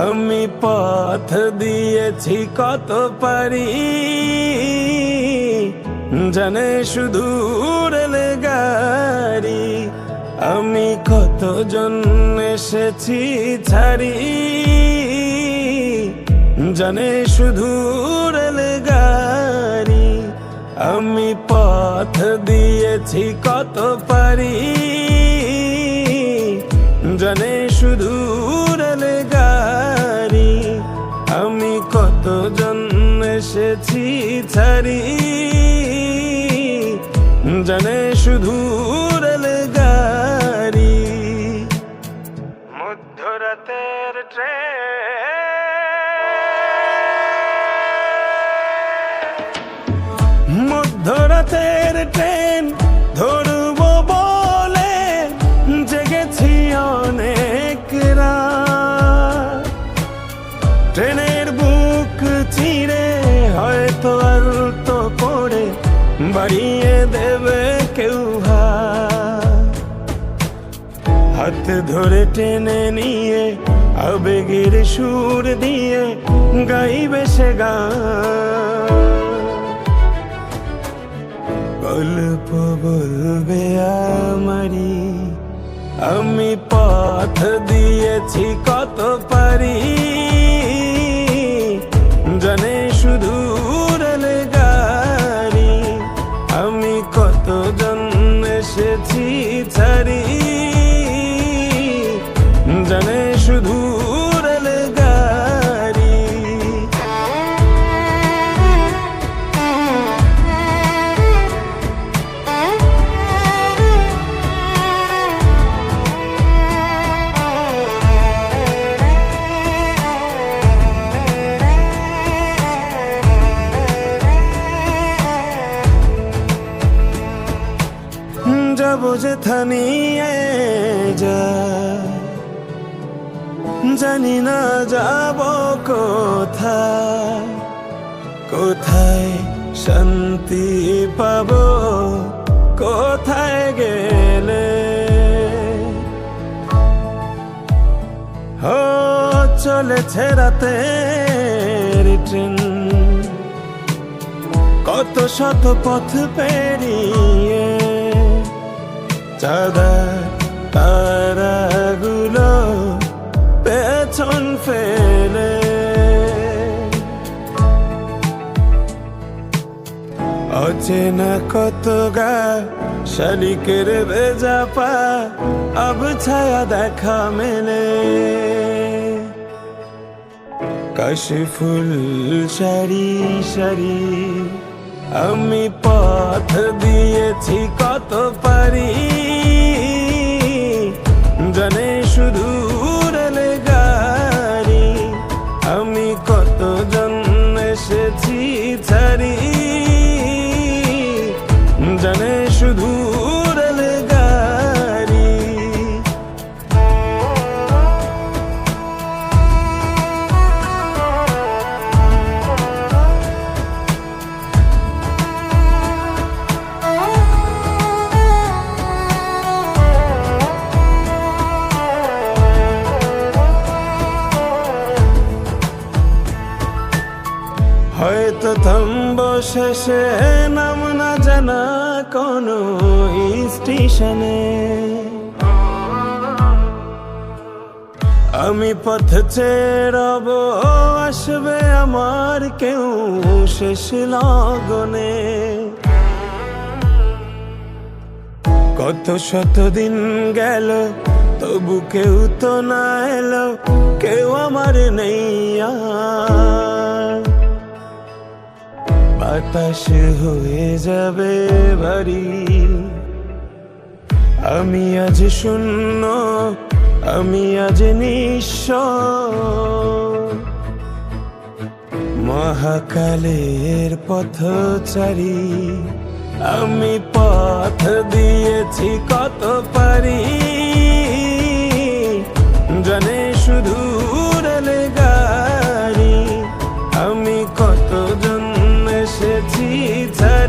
আমি পথ দিয়েছি কত পারি, জানে শুধু রেলগাড়ি। আমি কতজন এসেছি ছাড়ি, জানে শুধু রেলগাড়ি। আমি পথ দিয়েছি কত পারি, জানে শুধু রেলগাড়ি। আমি কতজন এসেছি ছাড়ি, জানে শুধু রেলগাড়ি। মধ্যরাতের ট্রেন, মধ্যরাতের ট্রেন ধরব বলে জেগেছি অনেক রাত। ট্রেনের বুক চিরে হয়তো আলতো করে বাড়িয়ে দেবে কেউ হাত ধরে টেনে নিয়ে আবেগের সুর দিয়ে গাইবে সে গান। গল্প বলবে আমারি, আমি পথ দিয়েছি কত পারি, জানে শুধু রেলগাড়ি। আমি কতজন এসেছি ছাড়ি, জানে শুধু রেলগাড়ি। যাবো যেথা নিয়ে যা, জানি না যাব কোথায়, কোথায় শান্তি পাবো, কোথায় গেলে। ও চলেছে রাতের ট্রেন, কত শত পথ পেরিয়ে। চাঁদার তারাগুলো পেছন ফেলে, অচেনা কত গা শালিকের ভেজা পা আব ছায়া দেখা মেলে। কাশি ফুল সারি সারি, আমি পথ দিয়েছি কত পারি, জানে শুধু রেলগাড়ি। আমি কতজন এসেছি ছাড়ি, জানে শুধু রেলগাড়ি। হয়তো থামবো শেষে নাম না জানা কোনো স্টেশনে। আমি পথ ছেড়ব, আসবে আমার কেউ শেষ লগনে। কত শত দিন গেল তবু কেউ তো না এলো, কেউ আমার নেই আর। বাতাস হয়ে যাবে ভারী, আমি আজ শূন্য, আমি আজ নিঃস্ব। মহাকালের পথচারী, আমি পথ দিয়েছি কত পারি, জানে শুধু রেলগাড়ি। আমি কতজন এসেছি ছাড়ি,